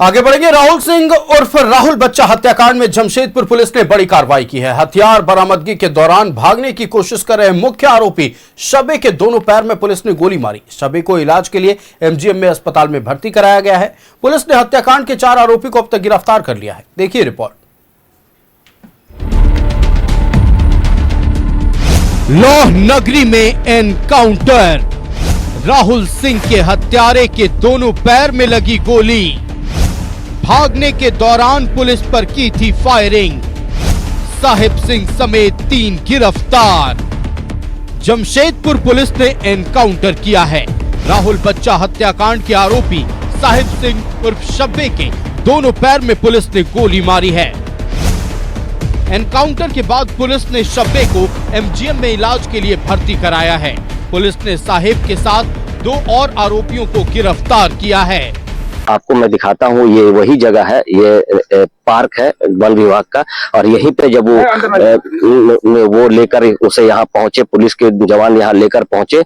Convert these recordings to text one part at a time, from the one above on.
आगे बढ़ेंगे। राहुल सिंह उर्फ राहुल बच्चा हत्याकांड में जमशेदपुर पुलिस ने बड़ी कार्रवाई की है। हथियार बरामदगी के दौरान भागने की कोशिश कर रहे मुख्य आरोपी शबे के दोनों पैर में पुलिस ने गोली मारी। शबे को इलाज के लिए एमजीएम में अस्पताल में भर्ती कराया गया है। पुलिस ने हत्याकांड के 4 आरोपी को अब तक गिरफ्तार कर लिया है। देखिए रिपोर्ट। लौह नगरी में एनकाउंटर। राहुल सिंह के हत्यारे के दोनों पैर में लगी गोली। भागने के दौरान पुलिस पर की थी फायरिंग। साहिब सिंह समेत 3 गिरफ्तार। जमशेदपुर पुलिस ने एनकाउंटर किया है। राहुल बच्चा हत्याकांड के आरोपी साहिब सिंह उर्फ शब्बे के दोनों पैर में पुलिस ने गोली मारी है। एनकाउंटर के बाद पुलिस ने शब्बे को एमजीएम में इलाज के लिए भर्ती कराया है। पुलिस ने साहिब के साथ 2 और आरोपियों को गिरफ्तार किया है। आपको मैं दिखाता हूँ, ये वही जगह है, ये पार्क है वन विभाग का, और यहीं पे जब वो लेकर उसे यहाँ पहुंचे, पुलिस के जवान यहाँ लेकर पहुंचे,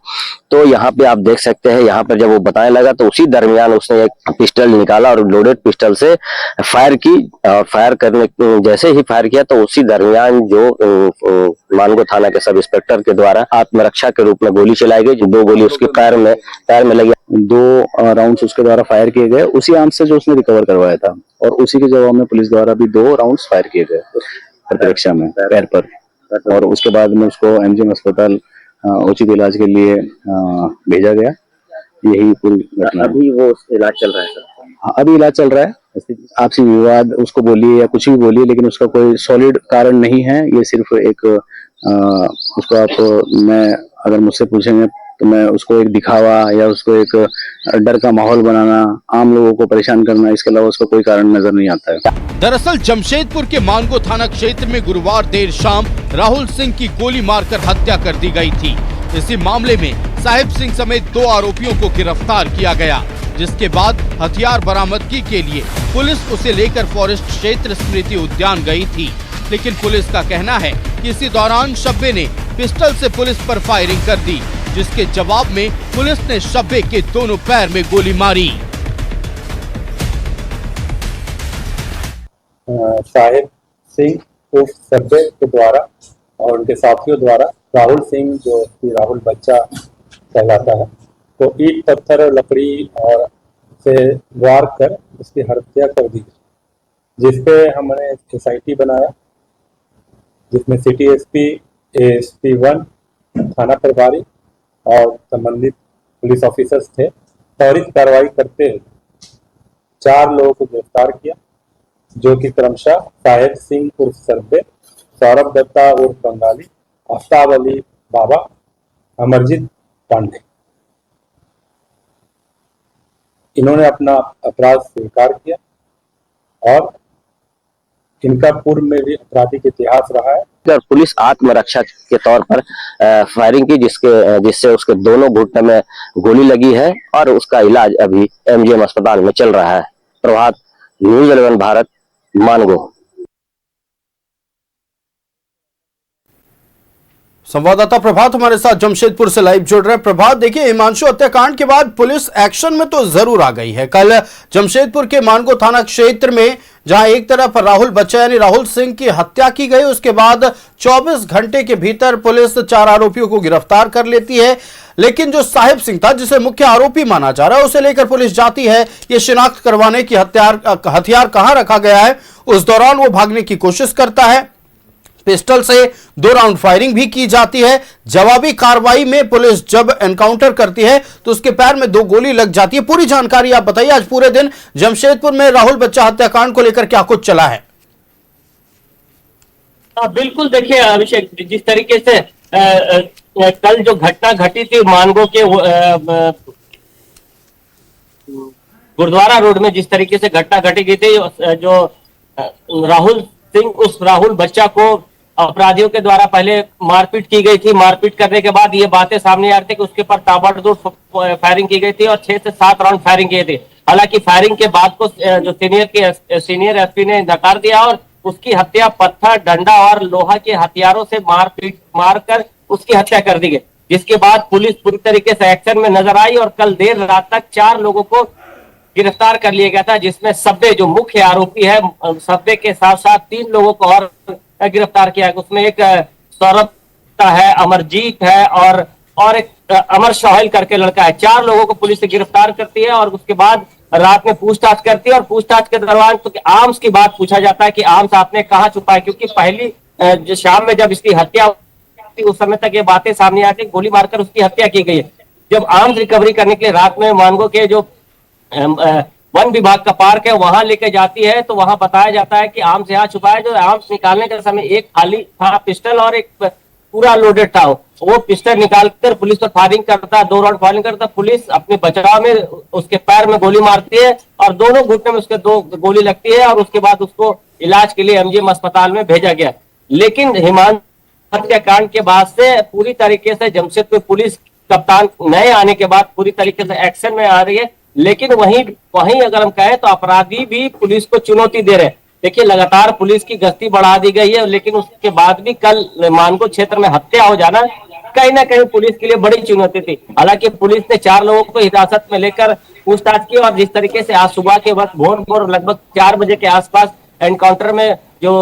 तो यहाँ पे आप देख सकते हैं, यहाँ पर जब वो बताने लगा तो उसी दरमियान उसने एक पिस्टल निकाला और लोडेड पिस्टल से फायर की। और फायर करने जैसे ही फायर किया तो उसी दरमियान जो मानगो थाना के सब इंस्पेक्टर के द्वारा आत्मरक्षा के रूप में गोली चलाई गई। जो 2 गोली उसके पैर में लगी। 2 राउंड्स उसके द्वारा फायर किए गए उसी आर्म से जो उसने रिकवर करवाया था, और उसी के जवाब में पुलिस द्वारा भी 2 राउंड्स फायर किए गए प्रतिरक्षा में पैर पर। और उसके बाद में उसको एमजीएम अस्पताल उचित इलाज के लिए भेजा गया। यही पूरी घटना। अभी वो इलाज चल रहा है सर? अभी इलाज चल रहा है। आपसी विवाद उसको बोलिए या कुछ भी बोलिए, लेकिन उसका कोई सॉलिड कारण नहीं है। ये सिर्फ एक उसको मैं अगर मुझसे पूछेंगे तो मैं उसको एक दिखावा या उसको एक डर का माहौल बनाना, आम लोगों को परेशान करना, इसके अलावा उसका कोई कारण नजर नहीं आता है। दरअसल जमशेदपुर के मानगो थाना क्षेत्र में गुरुवार देर शाम राहुल सिंह की गोली मारकर हत्या कर दी गई थी। इसी मामले में साहिब सिंह समेत 2 आरोपियों को गिरफ्तार किया गया, जिसके बाद हथियार बरामदगी के लिए पुलिस उसे लेकर फॉरेस्ट क्षेत्र स्मृति उद्यान गई थी। लेकिन पुलिस का कहना है कि इसी दौरान शब्बे ने पिस्टल से पुलिस पर फायरिंग कर दी, जिसके जवाब में पुलिस ने शब्बे के दोनों पैर में गोली मारी। साहिब सिंह उर्फ शब्बे के द्वारा और उनके साथियों द्वारा राहुल सिंह, जो राहुल बच्चा कहलाता है, तो ईंट पत्थर और लकड़ी और से वार कर उसकी हत्या कर दी, जिसपे हमने SIT बनाया, जिसमें सिटी एसपी, ASP-1, थाना प्रभारी और संबंधित पुलिस ऑफिसर्स थे। त्वरित कार्रवाई करते हुए 4 लोगों को गिरफ्तार किया, जो कि क्रमशः साहिब सिंह उर्फ शब्बे, सौरभ दत्ता उर्फ बंगाली, आफ्ताब अली बाबा, अमरजीत पांडे। इन्होंने अपना अपराध स्वीकार किया और इनका पूर्व में भी आपराधिक इतिहास रहा है। पुलिस आत्मरक्षा के तौर पर फायरिंग की, जिससे उसके दोनों घुटने में गोली लगी है और उसका इलाज अभी एमजीएम अस्पताल में चल रहा है। प्रभात, न्यूज़ 11 भारत, मानगो। संवाददाता प्रभात हमारे साथ जमशेदपुर से लाइव जुड़ रहे हैं। प्रभात, देखिए हिमांशु हत्याकांड के बाद पुलिस एक्शन में तो जरूर आ गई है। कल जमशेदपुर के मानगो थाना क्षेत्र में जहां एक तरफ राहुल बच्चा यानी राहुल सिंह की हत्या की गई, उसके बाद 24 घंटे के भीतर पुलिस 4 आरोपियों को गिरफ्तार कर लेती है। लेकिन जो साहिब सिंह था, जिसे मुख्य आरोपी माना जा रहा है, उसे लेकर पुलिस जाती है ये शिनाख्त करवाने की हथियार कहां रखा गया है। उस दौरान वो भागने की कोशिश करता है। पिस्टल से 2 राउंड फायरिंग भी की जाती है। जवाबी कार्रवाई में पुलिस जब एनकाउंटर करती है तो उसके पैर में 2 गोली लग जाती है। पूरी जानकारी आप बताइए, आज पूरे दिन जमशेदपुर में राहुल बच्चा हत्याकांड को लेकर क्या कुछ चला है? बिल्कुल, देखिए अभिषेक, जिस तरीके से कल जो घटना घटी थी मानगो के गुरुद्वारा रोड में, जिस तरीके से घटना घटी गई थी, जो राहुल सिंह उस राहुल बच्चा को अपराधियों के द्वारा पहले मारपीट की गई थी। मारपीट करने के बाद ये बातें सामने आ रही थी कि उसके ऊपर ताबड़तोड़ फायरिंग की गई थी और 6 से 7 राउंड फायरिंग किए थे। हालांकि फायरिंग के बाद को जो सीनियर एसपी ने नकार दिया और उसकी हत्या पत्थर, डंडा और लोहा के हथियारों से मारकर उसकी हत्या कर दी गई, जिसके बाद पुलिस पूरी तरीके से एक्शन में नजर आई और कल देर रात तक 4 लोगों को गिरफ्तार कर लिया गया था, जिसमें सब्बे जो मुख्य आरोपी है, सब्बे के साथ साथ 3 लोगों को और गिरफ्तार किया है। उसमें एक सौरभ है, अमरजीत है और एक अमर सोहेल करके लड़का है। 4 लोगों को पुलिस गिरफ्तार करती है और उसके बाद रात में पूछताछ करती है और पूछताछ के दौरान तो आर्म्स की बात पूछा जाता है कि आर्म्स आपने कहाँ छुपाया, क्योंकि पहली जो शाम में जब इसकी हत्या हुई उस समय तक ये बातें सामने आती, गोली मारकर उसकी हत्या की गई है। जब आर्म्स रिकवरी करने के लिए रात में मानगो के जो वन विभाग का पार्क है वहां लेके जाती है, तो वहां बताया जाता है कि आर्म्स यहाँ छुपाया। जो आर्म्स निकालने के समय एक खाली था पिस्टल और एक पूरा लोडेड था। वो पिस्टल निकालकर पुलिस पर फायरिंग करता, 2 राउंड फायरिंग करता। पुलिस अपने बचाव में उसके पैर में गोली मारती है और दोनों घुटने में उसके 2 गोली लगती है और उसके बाद उसको इलाज के लिए एमजीएम अस्पताल में भेजा गया। लेकिन हिमांशु हत्याकांड के बाद से पूरी तरीके से जमशेदपुर पुलिस कप्तान नए आने के बाद पूरी तरीके से एक्शन में आ रही है। लेकिन वहीं अगर हम कहें तो अपराधी भी पुलिस को चुनौती दे रहे हैं। देखिए, लगातार पुलिस की गश्ती बढ़ा दी गई है, लेकिन उसके बाद भी कल मानगो क्षेत्र में हत्या हो जाना कहीं ना कहीं पुलिस के लिए बड़ी चुनौती थी। हालांकि पुलिस ने 4 लोगों को हिरासत में लेकर पूछताछ की और जिस तरीके से आज सुबह के वक्त भोर लगभग 4 बजे के आसपास एनकाउंटर में जो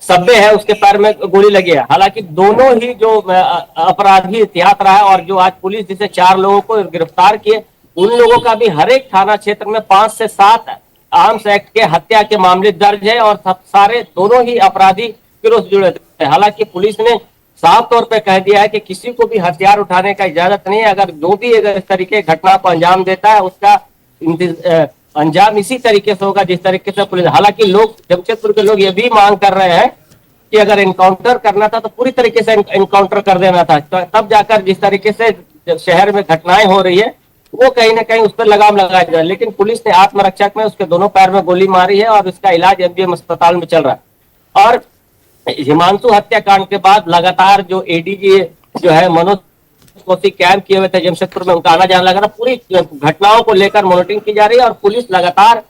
सब्बे है उसके पैर में गोली लगी है। हालांकि दोनों ही जो अपराधी एहतियात रहा है और जो आज पुलिस जिसे 4 लोगों को गिरफ्तार किए, उन लोगों का भी हर एक थाना क्षेत्र में 5 से 7 आर्म्स एक्ट के हत्या के मामले दर्ज है और सारे दोनों ही अपराधी फिर से जुड़े थे। हालांकि पुलिस ने साफ तौर पे कह दिया है कि किसी को भी हथियार उठाने का इजाजत नहीं है। अगर जो भी अगर इस तरीके की घटना को अंजाम देता है उसका अंजाम इसी तरीके से होगा जिस तरीके से पुलिस। हालांकि लोग जमशेदपुर के लोग ये भी मांग कर रहे हैं कि अगर एनकाउंटर करना था तो पूरी तरीके से एनकाउंटर कर देना था, तो तब जाकर जिस तरीके से शहर में घटनाएं हो रही है वो कहीं ना कहीं उस पर लगाम लगाया जाए। लेकिन पुलिस ने आत्मरक्षक में उसके दोनों पैर में गोली मारी है और उसका इलाज एमजीएम अस्पताल में चल रहा है। और हिमांशु हत्याकांड के बाद लगातार जो एडीजी जो है मनोज कौशिक कैंप किए हुए थे जमशेदपुर में, उनका आना जाना लगा, पूरी घटनाओं को लेकर मॉनिटरिंग की जा रही है और पुलिस लगातार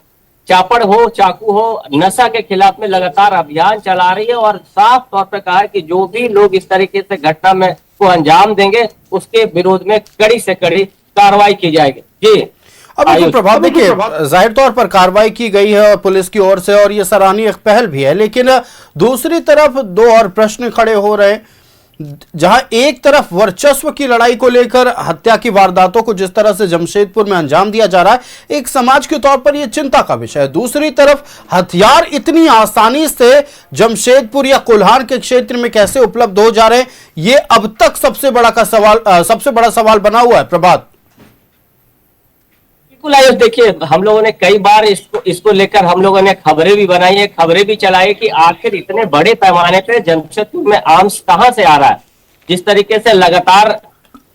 चापड़ हो चाकू हो नशा के खिलाफ में लगातार अभियान चला रही है और साफ तौर पर कहा है कि जो भी लोग इस तरीके से घटना में को अंजाम देंगे उसके विरोध में कड़ी से कड़ी कार्रवाई की जाएगी। जी अब बिल्कुल प्रभाव, देखिए जाहिर तौर पर कार्रवाई की गई है और पुलिस की ओर से और ये सराहनीय पहल भी है, लेकिन दूसरी तरफ 2 और प्रश्न खड़े हो रहे हैं। जहां एक तरफ वर्चस्व की लड़ाई को लेकर हत्या की वारदातों को जिस तरह से जमशेदपुर में अंजाम दिया जा रहा है, एक समाज के तौर पर यह चिंता का विषय है। दूसरी तरफ हथियार इतनी आसानी से जमशेदपुर या कोल्हान के क्षेत्र में कैसे उपलब्ध हो जा रहे हैं, ये अब तक सबसे बड़ा सवाल बना हुआ है। प्रभात, बिल्कुल आयुष, देखिए हम लोगों ने कई बार इसको लेकर हम लोगों ने खबरें भी बनाई है, खबरें भी चलाई कि आखिर इतने बड़े पैमाने पे जमशेदपुर में आर्म्स कहां से आ रहा है। जिस तरीके से लगातार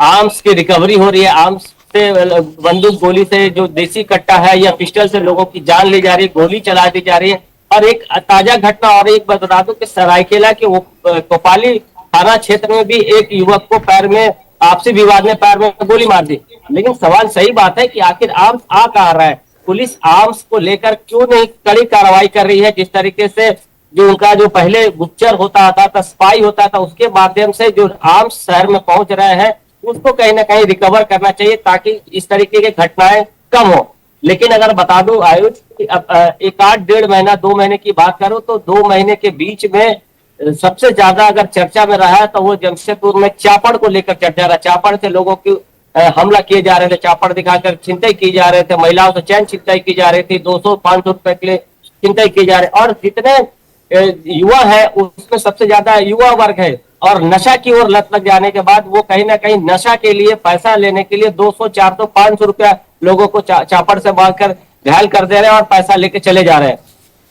आर्म्स की रिकवरी हो रही है, आर्म्स से बंदूक गोली से जो देसी कट्टा है या पिस्टल से लोगों की जान ली जा रही है, गोली चला दी जा रही है। और एक ताजा घटना और एक बता दूं कि सरायकेला के कोपाली थाना क्षेत्र में भी एक युवक को पैर में आपसी विवाद में पैर में गोली मार दी। लेकिन सवाल सही बात है कि आखिर आर्म्स आ कहां रहा है, पुलिस आर्म्स को लेकर क्यों नहीं कड़ी कार्रवाई कर रही है। जिस तरीके से जो उनका जो पहले गुप्तचर होता था स्पाई होता था, उसके माध्यम से जो आर्म्स शहर में पहुंच रहे हैं उसको कहीं ना कहीं रिकवर करना चाहिए ताकि इस तरीके की घटनाएं कम हो। लेकिन अगर बता दूं आयुष, एक 8-1.5 महीना 2 महीने की बात करूं तो 2 महीने के बीच में सबसे ज्यादा अगर चर्चा में रहा है तो वो जमशेदपुर में चापड़ को लेकर चर्चा रहा। चापड़ से लोगों की हमला किए जा रहे थे, चापड़ दिखाकर छिनतई की जा रहे थे, महिलाओं से चैन छिनतई की जा रही थी, 200-500 रुपए के लिए छिनतई की जा रही। और जितने युवा है उसमें सबसे ज्यादा युवा वर्ग है और नशा की ओर लत लग जाने के बाद वो कहीं ना कहीं नशा के लिए पैसा लेने के लिए 200, 400, 500 रुपया लोगों को चापड़ से बांधकर घायल कर दे रहे हैं और पैसा लेके चले जा रहे हैं।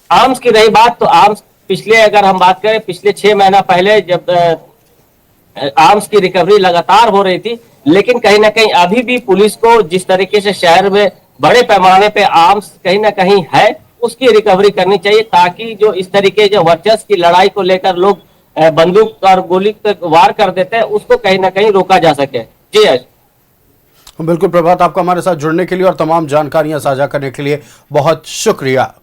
आर्म्स की रही बात तो आर्म्स पिछले अगर हम बात करें पिछले 6 महीना पहले जब आर्म्स की रिकवरी लगातार हो रही थी, लेकिन कहीं ना कहीं अभी भी पुलिस को जिस तरीके से शहर में बड़े पैमाने पे आर्म्स कहीं ना कहीं है उसकी रिकवरी करनी चाहिए ताकि जो इस तरीके जो वर्चस्व की लड़ाई को लेकर लोग बंदूक और गोली तक वार कर देते हैं उसको कहीं ना कहीं रोका जा सके। जी बिल्कुल प्रभात, आपका हमारे साथ जुड़ने के लिए और तमाम जानकारियां साझा करने के लिए बहुत शुक्रिया।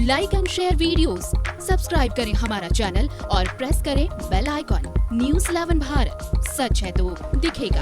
Like and share video videos, subscribe करें हमारा चैनल और प्रेस करें बेल आइकॉन। News 11 भारत, सच है तो दिखेगा।